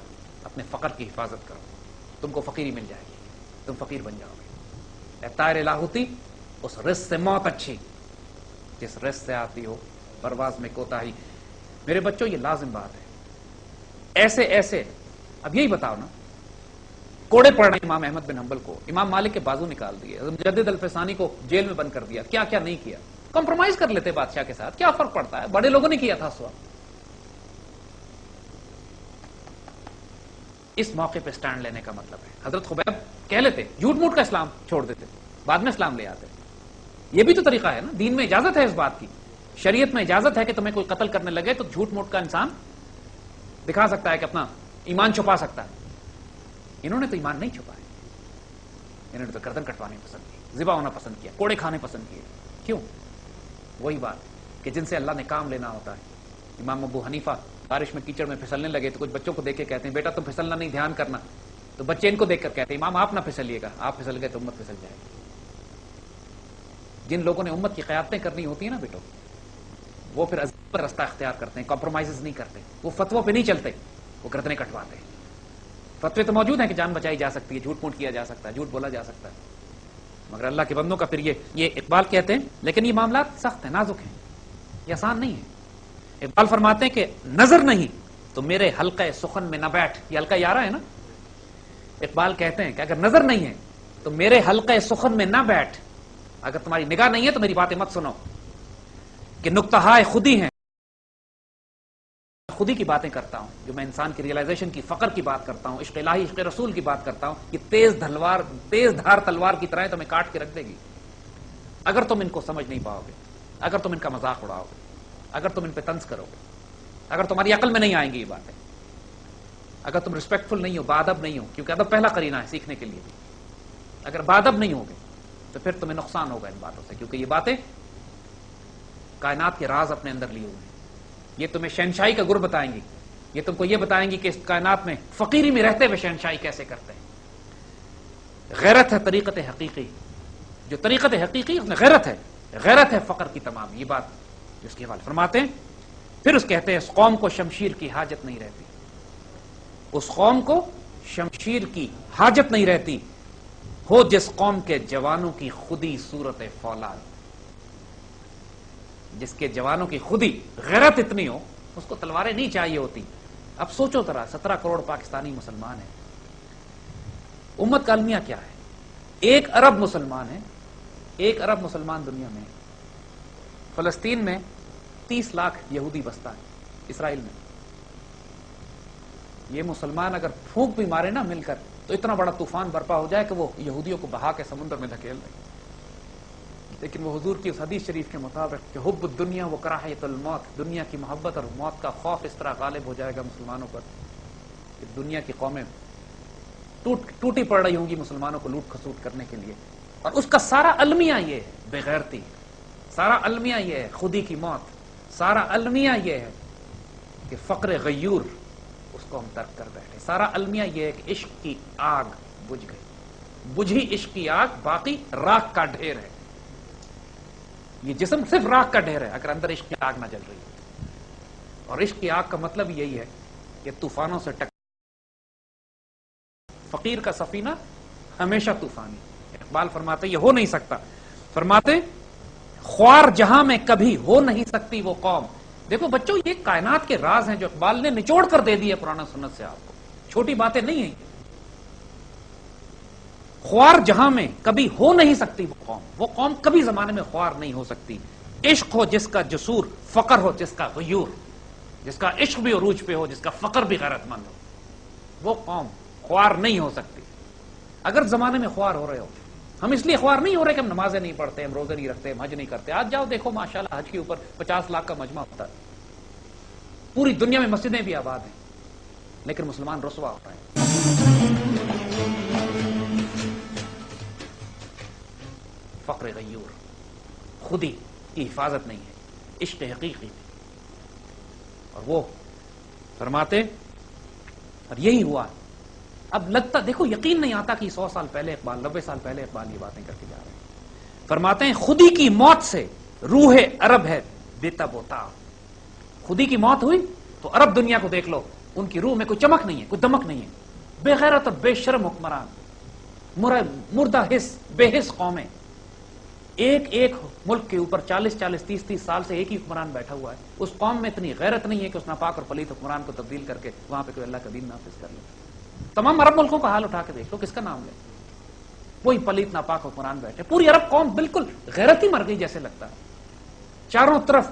اپنے فقر کی حفاظت کرو، تم کو فقیری مل جائے گی، تم فقیر بن جاؤ گے. اے طائر لاہوتی، اس رزق سے موت اچھی جس رزق سے آتی ہو پرواز میں کوتاہی. میرے بچوں یہ لازم بات ہے. ایسے ایسے اب یہی بتاؤ نا، کوڑے پڑ رہے امام احمد بن حنبل کو، امام مالک کے بازو نکال دیے، مجدد الفسانی کو جیل میں بند کر دیا، کیا کیا نہیں کیا. کمپرومائز کر لیتے بادشاہ کے ساتھ، کیا فرق پڑتا ہے، بڑے لوگوں نے کیا تھا اس وقت. اس موقع پہ سٹینڈ لینے کا مطلب ہے حضرت خبیب کہہ لیتے، جھوٹ موٹ کا اسلام چھوڑ دیتے، بعد میں اسلام لے آتے. یہ بھی تو طریقہ ہے نا، دین میں اجازت ہے اس بات کی، شریعت میں اجازت ہے کہ تمہیں کوئی قتل کرنے لگے تو جھوٹ موٹ کا انسان دکھا سکتا ہے کہ اپنا ایمان چھپا سکتا ہے. انہوں نے تو ایمان نہیں چھپایا، انہوں نے تو گردن کٹوانے پسند کی، ذبح ہونا پسند کیا، کوڑے کھانے پسند کیے. کیوں؟ وہی بات کہ جن سے اللہ نے کام لینا ہوتا ہے. امام ابو حنیفہ بارش میں کیچڑ میں پھسلنے لگے تو کچھ بچوں کو دیکھ کے کہتے ہیں بیٹا تم پھسلنا نہیں، دھیان کرنا. تو بچے ان کو دیکھ کر کہتے ہیں امام آپ نہ پھسلیے گا، آپ پھسل گئے تو امت پھسل جائے گی. جن لوگوں نے امت کی قیادتیں کرنی ہوتی ہیں نا بیٹو، وہ پھر عزت پر رستہ اختیار کرتے ہیں، کمپرومائز نہیں کرتے، وہ فتووں پہ نہیں چلتے، وہ گردنیں کٹواتے ہیں. فتوے تو موجود ہیں کہ جان بچائی جا سکتی ہے، جھوٹ موٹ کیا جا سکتا ہے، جھوٹ بولا جا سکتا ہے، مگر اللہ کے بندوں کا پھر یہ اقبال کہتے ہیں لیکن یہ معاملات سخت ہیں، نازک ہیں، یہ آسان نہیں ہے. اقبال فرماتے ہیں کہ نظر نہیں تو میرے حلقہ سخن میں نہ بیٹھ. یہ حلقہ یارہ ہے نا. اقبال کہتے ہیں کہ اگر نظر نہیں ہے تو میرے حلقہ سخن میں نہ بیٹھ، اگر تمہاری نگاہ نہیں ہے تو میری باتیں مت سنو، کہ نقطہائے خودی ہیں، خودی کی باتیں کرتا ہوں جو میں انسان کی ریئلائزیشن کی، فقر کی بات کرتا ہوں، عشق الہی، عشق رسول کی بات کرتا ہوں. یہ تیز دھار تلوار کی طرح تمہیں کاٹ کے رکھ دے گی اگر تم ان کو سمجھ نہیں پاؤ گے، اگر تم ان کا مذاق اڑاؤ گے، اگر تم ان پہ طنز کرو گے، اگر تمہاری عقل میں نہیں آئیں گی یہ باتیں، اگر تم ریسپیکٹفل نہیں ہو، بادب نہیں ہو، کیونکہ ادب پہلا قرینہ ہے سیکھنے کے لیے. اگر بادب نہیں ہوگے تو پھر تمہیں نقصان ہوگا ان باتوں سے، کیونکہ یہ باتیں کائنات کے راز اپنے اندر لیے ہوئے ہیں. یہ تمہیں شہنشاہی کا گر بتائیں گی، یہ تم کو یہ بتائیں گی کہ اس کائنات میں فقیری میں رہتے ہوئے شہنشاہی کیسے کرتے ہیں. غیرت ہے طریقت حقیقی، جو طریقت حقیقی اس میں غیرت ہے، غیرت ہے فقر کی تمام. یہ بات جس کے حوالے فرماتے ہیں پھر اس کہتے ہیں اس قوم کو شمشیر کی حاجت نہیں رہتی، اس قوم کو شمشیر کی حاجت نہیں رہتی، ہو جس قوم کے جوانوں کی خودی صورت فولاد. جس کے جوانوں کی خودی غیرت اتنی ہو اس کو تلواریں نہیں چاہیے ہوتی. اب سوچو ذرا 17 کروڑ پاکستانی مسلمان ہیں، امت کا المیہ کیا ہے؟ 1 ارب مسلمان ہے، 1 ارب مسلمان دنیا میں. فلسطین میں 30 لاکھ یہودی بستا ہے، اسرائیل میں. یہ مسلمان اگر پھونک بھی مارے نا مل کر تو اتنا بڑا طوفان برپا ہو جائے کہ وہ یہودیوں کو بہا کے سمندر میں دھکیل دے. لیکن وہ حضور کی اس حدیث شریف کے مطابق کہ حب الدنیا و کراہیت الموت، دنیا کی محبت اور موت کا خوف اس طرح غالب ہو جائے گا مسلمانوں پر کہ دنیا کی قومیں ٹوٹی پڑ رہی ہوں گی مسلمانوں کو لوٹ کھسوٹ کرنے کے لیے. اور اس کا سارا المیہ یہ ہے بغیرتی، سارا المیہ یہ ہے خودی کی موت، سارا المیہ یہ ہے کہ فقر غیور اس کو ہم ترک کر بیٹھے. سارا المیہ یہ ہے کہ عشق کی آگ بجھ گئی، بجھی عشق کی آگ، باقی راکھ کا ڈھیر ہے. یہ جسم صرف راکھ کا ڈھیر ہے اگر اندر عشق کی آگ نہ جل رہی ہے. اور عشق کی آگ کا مطلب یہی ہے کہ طوفانوں سے فقیر کا سفینہ ہمیشہ طوفانی. اقبال فرماتے یہ ہو نہیں سکتا. فرماتے خوار جہاں میں کبھی ہو نہیں سکتی وہ قوم. دیکھو بچوں، یہ کائنات کے راز ہیں جو اقبال نے نچوڑ کر دے دیے قرآن و سنت سے آپ کو. چھوٹی باتیں نہیں ہیں. خوار جہاں میں کبھی ہو نہیں سکتی وہ قوم کبھی زمانے میں خوار نہیں ہو سکتی. عشق ہو جس کا جسور، فقر ہو جس کا غیور. جس کا عشق بھی عروج پہ ہو، جس کا فقر بھی غیرت مند ہو، وہ قوم خوار نہیں ہو سکتی. اگر زمانے میں خوار ہو رہے ہو، ہم اس لیے خوار نہیں ہو رہے کہ ہم نمازیں نہیں پڑھتے، ہم روزے نہیں رکھتے، ہم حج نہیں کرتے. آج جاؤ دیکھو ماشاءاللہ حج کے اوپر 50 لاکھ کا مجمع ہوتا ہے. پوری دنیا میں مسجدیں بھی آباد ہیں، لیکن مسلمان رسوا ہو رہے ہیں. فقر غیور، خودی کی حفاظت نہیں ہے، عشق حقیقی. اور وہ فرماتے، اور یہی ہوا. اب لگتا، دیکھو یقین نہیں آتا کہ 100 سال پہلے اقبال، 90 سال پہلے اقبال یہ باتیں کر کے جا رہے ہیں. فرماتے ہیں خودی کی موت سے روح عرب ہے بے تب و تاب. خودی کی موت ہوئی تو عرب دنیا کو دیکھ لو، ان کی روح میں کوئی چمک نہیں ہے، کوئی دمک نہیں ہے. بے غیرت اور بے شرم حکمران، مردہ حس، بے حس قومیں. ایک ملک کے اوپر 40 30 سال سے ایک ہی حکمران بیٹھا ہوا ہے. اس قوم میں اتنی غیرت نہیں ہے کہ اس ناپاک اور پلیت حکمران کو تبدیل کر کے وہاں پہ کوئی اللہ کا دین نافذ کر لے. تمام عرب ملکوں کا حال اٹھا کے دیکھ لو، کس کا نام لے؟ کوئی پلیت ناپاک حکمران بیٹھے. پوری عرب قوم بالکل غیرت ہی مر گئی جیسے لگتا ہے. چاروں طرف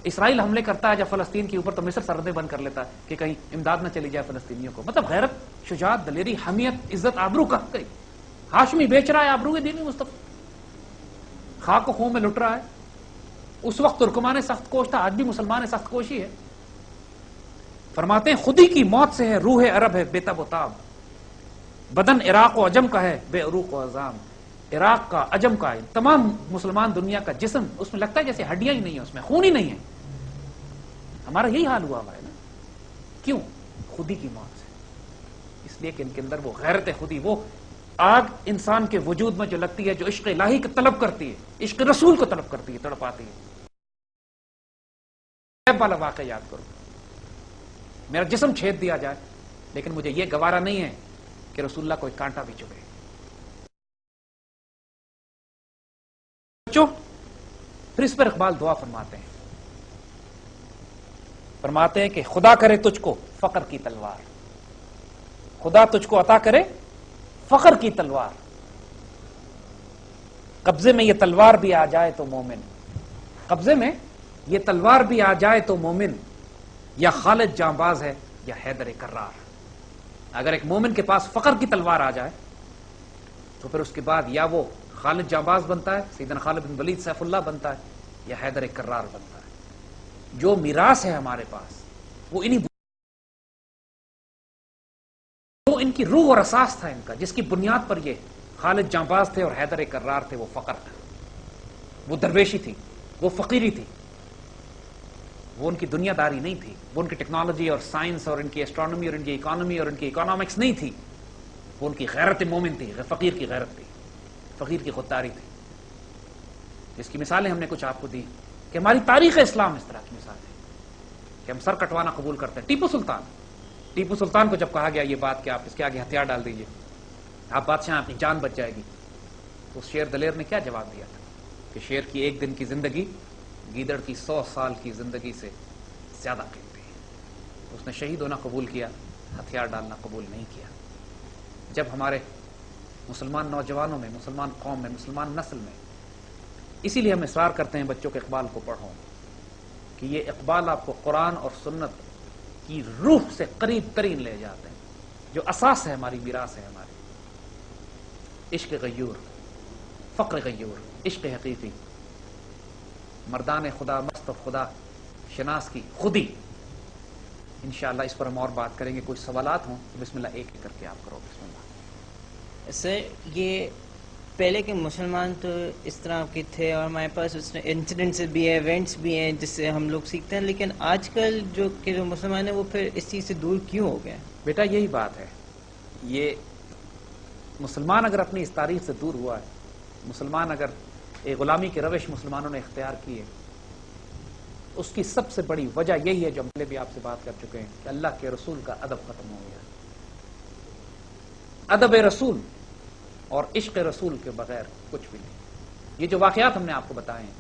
اسرائیل حملے کرتا ہے جب فلسطین کے اوپر، تو مصر سرحدیں بند کر لیتا ہے کہ کہیں امداد نہ چلی جائے فلسطینیوں کو. مطلب غیرت، شجاعت، دلیری، حمیت، عزت، آبرو کہاں گئی؟ ہاشمی بیچ رہا ہے آبرو دین مصطفی، خاک و خون میں لٹ رہا ہے. اس وقت ترکمان سخت کوش تھا، آج بھی مسلمان سخت کوشی ہے. فرماتے ہیں خودی کی موت سے ہے روح عرب ہے بے تب و تاب. بدن عراق و عجم کا ہے بے عروق و عظام. عراق کا، عجم کا، تمام مسلمان دنیا کا جسم اس میں لگتا ہے جیسے ہڈیاں ہی نہیں ہیں، اس میں خون ہی نہیں ہے. ہمارا یہی حال ہوا ہے نا. کیوں؟ خودی کی موت سے. اس لیے کہ ان کے اندر وہ غیرت خودی، وہ آگ انسان کے وجود میں جو لگتی ہے، جو عشق الہی کو طلب کرتی ہے، عشق رسول کو طلب کرتی ہے، تڑپاتی ہے. والا واقعہ یاد کرو، میرا جسم چھید دیا جائے لیکن مجھے یہ گوارا نہیں ہے کہ رسول اللہ کو ایک کانٹا بھی چبھے. پھر اس پر اقبال دعا فرماتے ہیں کہ خدا کرے تجھ کو فقر کی تلوار. خدا تجھ کو عطا کرے فقر کی تلوار. قبضے میں یہ تلوار بھی آ جائے تو مومن. قبضے میں یہ تلوار بھی آ جائے تو مومن. یا خالد جانباز ہے یا حیدر کرار. اگر ایک مومن کے پاس فقر کی تلوار آ جائے تو پھر اس کے بعد یا وہ خالد جانباز بنتا ہے، سیدنا خالد بن ولید سیف اللہ بنتا ہے، یا حیدر کرار بنتا ہے. جو میراث ہے ہمارے پاس وہ وہ ان کی روح اور اساس تھا ان کا، جس کی بنیاد پر یہ خالد جانباز تھے اور حیدر کرار تھے. وہ فقر تھا، وہ درویشی تھی، وہ فقیری تھی، وہ ان کی دنیا داری نہیں تھی، وہ ان کی ٹیکنالوجی اور سائنس اور ان کی ایسٹرونومی اور ان کی اکانومی اور ان کی اکانومکس نہیں تھی. وہ ان کی غیرت مومن تھی، فقیر کی غیرت تھی، فقیر کی خودداری تھی. جس کی مثالیں ہم نے کچھ آپ کو دی کہ ہماری تاریخ اسلام اس طرح کی مثال ہے کہ ہم سر کٹوانا قبول کرتے ہیں. ٹیپو سلطان کو جب کہا گیا یہ بات کہ آپ اس کے آگے ہتھیار ڈال دیجئے، آپ بادشاہ، آپ کی جان بچ جائے گی، تو اس شیر دلیر نے کیا جواب دیا تھا کہ شیر کی ایک دن کی زندگی گیدڑ کی 100 سال کی زندگی سے زیادہ قیمتی ہے. اس نے شہید ہونا قبول کیا، ہتھیار ڈالنا قبول نہیں کیا. جب ہمارے مسلمان نوجوانوں میں، مسلمان قوم میں، مسلمان نسل میں، اسی لیے ہم اصرار کرتے ہیں بچوں کے اقبال کو پڑھو کہ یہ اقبال آپ کو قرآن اور سنت کی روح سے قریب ترین لے جاتے ہیں، جو اساس ہے، ہماری میراث ہے ہماری. عشق غیور، فقر غیور، عشق حقیقی، مردان خدا، مست خدا شناس کی خودی. انشاءاللہ اس پر ہم اور بات کریں گے. کوئی سوالات ہوں تو بسم اللہ ایک ایک کر کے آپ کرو. بسم اللہ. سر، یہ پہلے کے مسلمان تو اس طرح کے تھے اور ہمارے پاس اس میں انسیڈنٹس بھی ہیں، ایونٹس بھی ہیں جس سے ہم لوگ سیکھتے ہیں، لیکن آج کل جو مسلمان ہیں وہ پھر اس چیز سے دور کیوں ہو گئے؟ بیٹا یہی بات ہے، یہ مسلمان اگر اپنی اس تاریخ سے دور ہوا ہے، مسلمان اگر ایک غلامی کی روش مسلمانوں نے اختیار کی ہے، اس کی سب سے بڑی وجہ یہی ہے جو ہم پہلے بھی آپ سے بات کر چکے ہیں کہ اللہ کے رسول کا ادب ختم ہو گیا. ادب رسول اور عشق رسول کے بغیر کچھ بھی نہیں. یہ جو واقعات ہم نے آپ کو بتائے ہیں،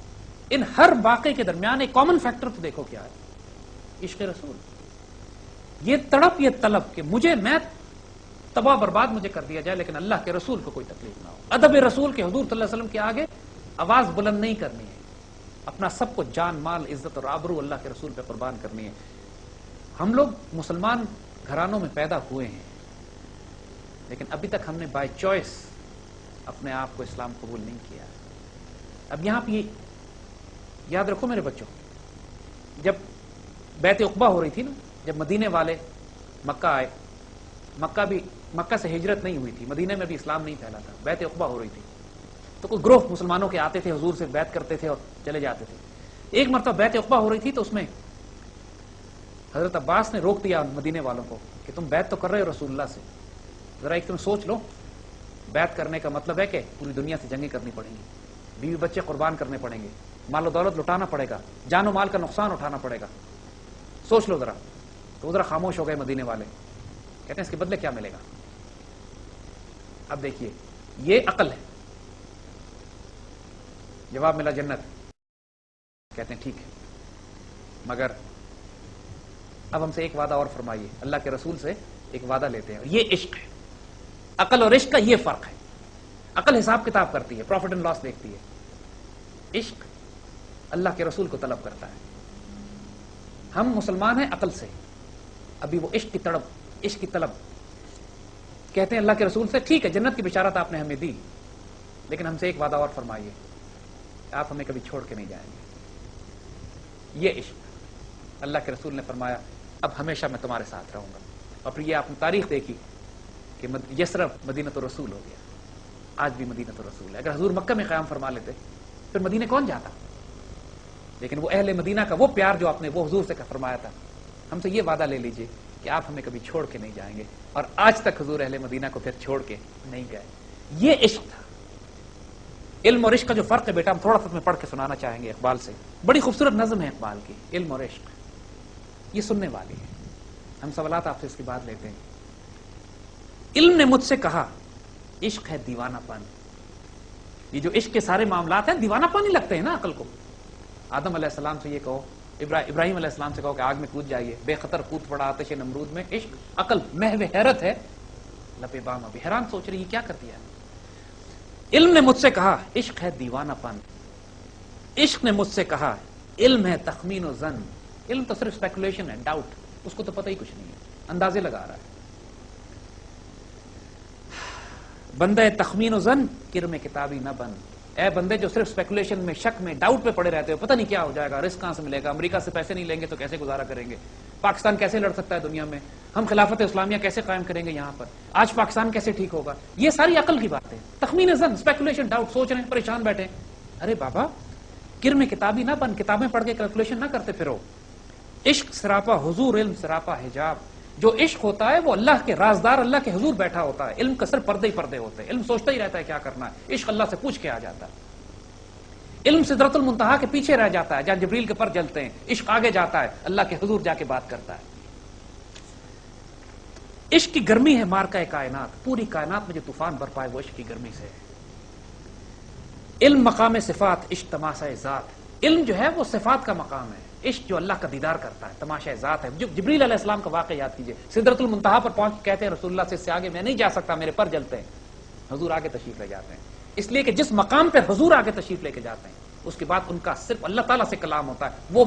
ان ہر واقعے کے درمیان ایک کامن فیکٹر تو دیکھو کیا ہے، عشق رسول. یہ تڑپ، یہ طلب کہ میں تباہ برباد مجھے کر دیا جائے لیکن اللہ کے رسول کو کوئی تکلیف نہ ہو. ادب رسول کے حضور صلی اللہ علیہ وسلم کے آگے آواز بلند نہیں کرنی ہے، اپنا سب کو جان مال عزت اور آبرو اللہ کے رسول پہ قربان کرنی ہے. ہم لوگ مسلمان گھرانوں میں پیدا ہوئے ہیں لیکن ابھی تک ہم نے بائی چوائس اپنے آپ کو اسلام قبول نہیں کیا. اب یہاں پہ یاد رکھو میرے بچوں، جب بیعت عقبہ ہو رہی تھی نا، جب مدینے والے مکہ آئے، مکہ سے ہجرت نہیں ہوئی تھی، مدینے میں بھی اسلام نہیں پھیلا تھا، بیعت عقبہ ہو رہی تھی، تو کوئی گروہ مسلمانوں کے آتے تھے، حضور سے بیعت کرتے تھے اور چلے جاتے تھے. ایک مرتبہ بیعت عقبہ ہو رہی تھی تو اس میں حضرت عباس نے روک دیا مدینے والوں کو کہ تم بیعت تو کر رہے ہو رسول اللہ سے، ذرا ایک تم سوچ لو، بیعت کرنے کا مطلب ہے کہ پوری دنیا سے جنگیں کرنی پڑیں گی، بیوی بچے قربان کرنے پڑیں گے، مال و دولت لٹانا پڑے گا، جان و مال کا نقصان اٹھانا پڑے گا، سوچ لو ذرا. تو ذرا خاموش ہو گئے مدینے والے، کہتے ہیں اس کے بدلے کیا ملے گا؟ اب دیکھیے یہ عقل ہے. جواب ملا جنت. کہتے ہیں ٹھیک ہے، مگر اب ہم سے ایک وعدہ اور فرمائیے. اللہ کے رسول سے ایک وعدہ لیتے ہیں، اور یہ عشق ہے. عقل اور عشق کا یہ فرق ہے. عقل حساب کتاب کرتی ہے، پروفٹ اینڈ لاس دیکھتی ہے، عشق اللہ کے رسول کو طلب کرتا ہے. ہم مسلمان ہیں عقل سے، ابھی وہ عشق کی تڑپ، عشق کی طلب. کہتے ہیں اللہ کے رسول سے ٹھیک ہے جنت کی بشارت آپ نے ہمیں دی لیکن ہم سے ایک وعدہ اور فرمائیے، آپ ہمیں کبھی چھوڑ کے نہیں جائیں گے. یہ عشق. اللہ کے رسول نے فرمایا اب ہمیشہ میں تمہارے ساتھ رہوں گا. اور پھر یہ آپ نے تاریخ دیکھی کہ یثرب مدینۃ الرسول ہو گیا، آج بھی مدینۃ الرسول ہے. اگر حضور مکہ میں قیام فرما لیتے پھر مدینے کون جاتا؟ لیکن وہ اہل مدینہ کا وہ پیار جو آپ نے وہ حضور سے فرمایا تھا، ہم سے یہ وعدہ لے لیجئے کہ آپ ہمیں کبھی چھوڑ کے نہیں جائیں گے. اور آج تک حضور اہل مدینہ کو پھر چھوڑ کے نہیں گئے. یہ عشق تھا. علم اور عشق کا جو فرق ہے بیٹا ہم تھوڑا سا میں پڑھ کے سنانا چاہیں گے اقبال سے. بڑی خوبصورت نظم ہے اقبال کی، علم اور عشق. یہ سننے والی ہے. ہم سوالات آپ سے اس کی بات لیتے ہیں. علم نے مجھ سے کہا عشق ہے دیوانہ پن. یہ جو عشق کے سارے معاملات ہیں دیوانہ پن ہی لگتے ہیں نا عقل کو. آدم علیہ السلام سے یہ کہو، ابراہیم علیہ السلام سے کہو کہ آگ میں کود جائیے، بے خطر کود پڑا آتش نمرود میں. عشق عقل محو حیرت ہے، لبے بام ابھی حیران سوچ رہی ہے کیا کر دیا. علم نے مجھ سے کہا عشق ہے دیوانہ پن. عشق نے مجھ سے کہا علم ہے تخمین و ظن. علم تو صرف اسپیکولیشن ہے، ڈاؤٹ، اس کو تو پتہ ہی کچھ نہیں ہے، اندازے لگا رہا ہے. بندے تخمین و ظن کرم کتابی نہ بن. اے بندے جو صرف اسپیکولیشن میں، شک میں، ڈاؤٹ پہ پڑے رہتے ہو، پتہ نہیں کیا ہو جائے گا، رزق کہاں سے ملے گا، امریکہ سے پیسے نہیں لیں گے تو کیسے گزارا کریں گے، پاکستان کیسے لڑ سکتا ہے دنیا میں، ہم خلافت اسلامیہ کیسے قائم کریں گے یہاں پر، آج پاکستان کیسے ٹھیک ہوگا. یہ ساری عقل کی بات ہے. تخمین ظن، اسپیکولیشن، ڈاؤٹ، سوچ رہے ہیں، پریشان بیٹھے. ارے بابا کرم کتابی نہ بن، کتابیں پڑھ کے کیلکولیشن نہ کرتے پھرو. عشق سراپا حضور، علم سراپا حجاب. جو عشق ہوتا ہے وہ اللہ کے رازدار اللہ کے حضور بیٹھا ہوتا ہے. علم کا صرف پردے ہی پردے ہوتے ہیں. علم سوچتا ہی رہتا ہے کیا کرنا ہے، عشق اللہ سے پوچھ کے آ جاتا ہے. علم سدرۃ المنتہا کے پیچھے رہ جاتا ہے جہاں جبریل کے پر جلتے ہیں. عشق آگے جاتا ہے، اللہ کے حضور جا کے بات کرتا ہے. عشق کی گرمی ہے مارکہ کائنات. پوری کائنات میں جو طوفان برپا ہے وہ عشق کی گرمی سے ہے. علم مقام صفات، عشق تماشا ذات. علم جو ہے وہ صفات کا مقام ہے، عشق جو اللہ کا دیدار کرتا ہے، تماشا ذات ہے. جو جبریل علیہ السلام کا واقعہ یاد کیجئے، سدرۃ المنتہا پر پہنچ کے کہتے ہیں رسول اللہ سے اس سے آگے میں نہیں جا سکتا، میرے پر جلتے ہیں. حضور آگے تشریف لے جاتے ہیں. اس لیے کہ جس مقام پہ حضور آگے تشریف لے کے جاتے ہیں اس کے بعد ان کا صرف اللہ تعالیٰ سے کلام ہوتا ہے. وہ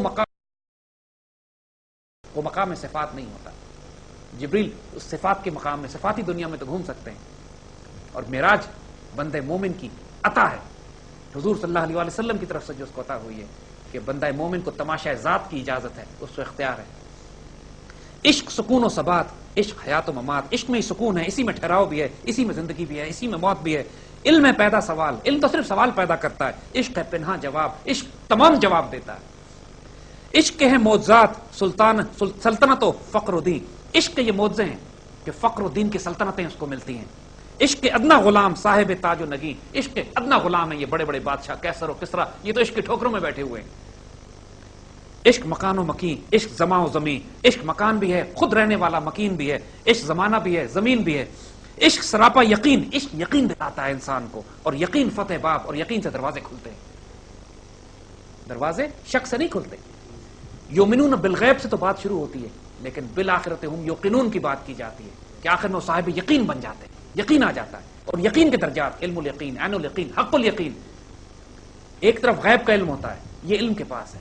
مقام صفات نہیں ہوتا. جبریل اس صفات کے مقام میں، صفاتی دنیا میں تو گھوم سکتے ہیں. اور معراج بندہ مومن کی عطا ہے، حضور صلی اللہ علیہ وسلم کی طرف سے جو اس کو عطا ہوئی ہے کہ بندہ مومن کو تماشا ذات کی اجازت ہے، اس کو اختیار ہے. عشق سکون و ثبات، عشق حیات و ممات. عشق میں ہی سکون ہے، اسی میں ٹھہراؤ بھی ہے، اسی میں زندگی بھی ہے، اسی میں موت بھی ہے. علم ہے پیدا سوال. علم تو صرف سوال پیدا کرتا ہے. عشق ہے پنہا جواب. عشق تمام جواب دیتا ہے. عشق کے ہیں معجزات سلطنت و فقر و دین. عشق کے یہ معجزے ہیں کہ فقر و دین کی سلطنتیں اس کو ملتی ہیں. عشق کے ادنا غلام صاحب تاج و نگین. عشق کے ادنا غلام ہیں یہ بڑے بڑے بادشاہ کیسر و کسرا، یہ تو عشق کے ٹھوکروں میں بیٹھے ہوئے ہیں. عشق مکان و مکین، عشق زمان و زمین. عشق مکان بھی ہے، خود رہنے والا، مکین بھی ہے. عشق زمانہ بھی ہے، زمین بھی ہے. عشق سراپا یقین. عشق یقین دلاتا ہے انسان کو، اور یقین فتح باب، اور یقین سے دروازے کھلتے ہیں. دروازے شک سے نہیں کھلتے. یؤمنون بالغیب سے تو بات شروع ہوتی ہے، لیکن بالآخرت ہم یوقنون کی بات کی جاتی ہے کہ آخر میں صاحب یقین بن جاتے ہیں، یقین آ جاتا ہے. اور یقین کے درجات، علم الیقین، عین الیقین، حق الیقین. ایک طرف غیب کا علم ہوتا ہے، یہ علم کے پاس ہے،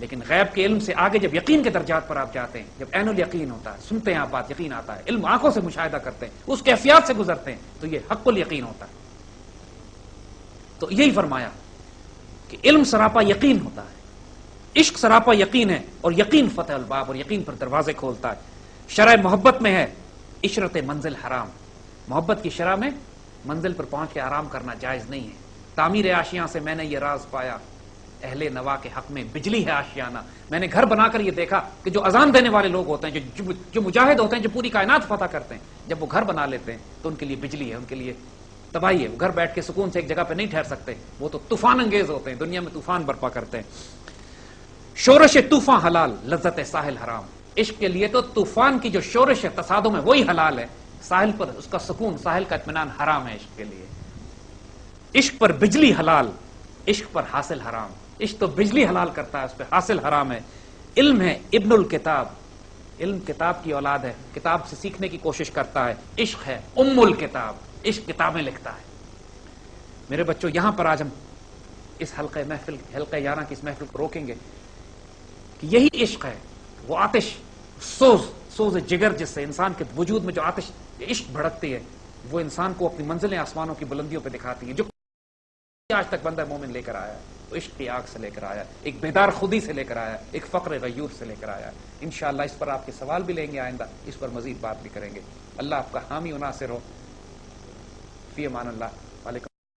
لیکن غیب کے علم سے آگے جب یقین کے درجات پر آپ جاتے ہیں، جب عین الیقین ہوتا ہے، سنتے ہیں آپ بات، یقین آتا ہے، علم آنکھوں سے مشاہدہ کرتے ہیں، اس کیفیات سے گزرتے ہیں، تو یہ حق الیقین ہوتا ہے. تو یہی فرمایا کہ علم سراپا یقین ہوتا ہے، عشق سراپا یقین ہے، اور یقین فتح الباب، اور یقین پر دروازے کھولتا ہے. شرح محبت میں ہے عشرت منزل حرام. محبت کی شرح میں منزل پر پہنچ کے آرام کرنا جائز نہیں ہے. تعمیر آشیاں سے میں نے یہ راز پایا، اہل نوا کے حق میں بجلی ہے آشیانہ. میں نے گھر بنا کر یہ دیکھا کہ جو اذان دینے والے لوگ ہوتے ہیں، جو مجاہد ہوتے ہیں، جو پوری کائنات فتح کرتے ہیں، جب وہ گھر بنا لیتے ہیں تو ان کے لیے بجلی ہے، ان کے لیے تباہی ہے. وہ گھر بیٹھ کے سکون سے ایک جگہ پہ نہیں ٹھہر سکتے، وہ تو طوفان انگیز ہوتے ہیں، دنیا میں طوفان برپا کرتے ہیں. شورش طوفان حلال، لذت ساحل حرام. عشق کے لیے تو طوفان کی جو شورش ہے، تصادم ہے، وہی حلال ہے. ساحل پر اس کا سکون، ساحل کا اطمینان حرام ہے عشق کے لیے. عشق پر بجلی حلال، عشق پر حاصل حرام. عشق تو بجلی حلال کرتا ہے، اس پہ حاصل حرام ہے. علم ہے ابن الکتاب، علم کتاب کی اولاد ہے، کتاب سے سیکھنے کی کوشش کرتا ہے. عشق ہے ام الکتاب، عشق کتابیں لکھتا ہے. میرے بچوں، یہاں پر آج ہم اس حلقہ یارہ کی اس محفل کو روکیں گے کہ یہی عشق ہے، وہ آتش، سوز جگر، جس سے انسان کے وجود میں جو آتش عشق بھڑکتی ہے، وہ انسان کو اپنی منزلیں آسمانوں کی بلندیوں پہ دکھاتی ہے. جو آج تک بندہ مومن لے کر آیا ہے، وہ عشق کی آگ سے لے کر آیا، ایک بیدار خودی سے لے کر آیا، ایک فقر غیور سے لے کر آیا. انشاءاللہ اس پر آپ کے سوال بھی لیں گے، آئندہ اس پر مزید بات بھی کریں گے. اللہ آپ کا حامی و ناصر ہو. فی امان اللہ. وعلیکم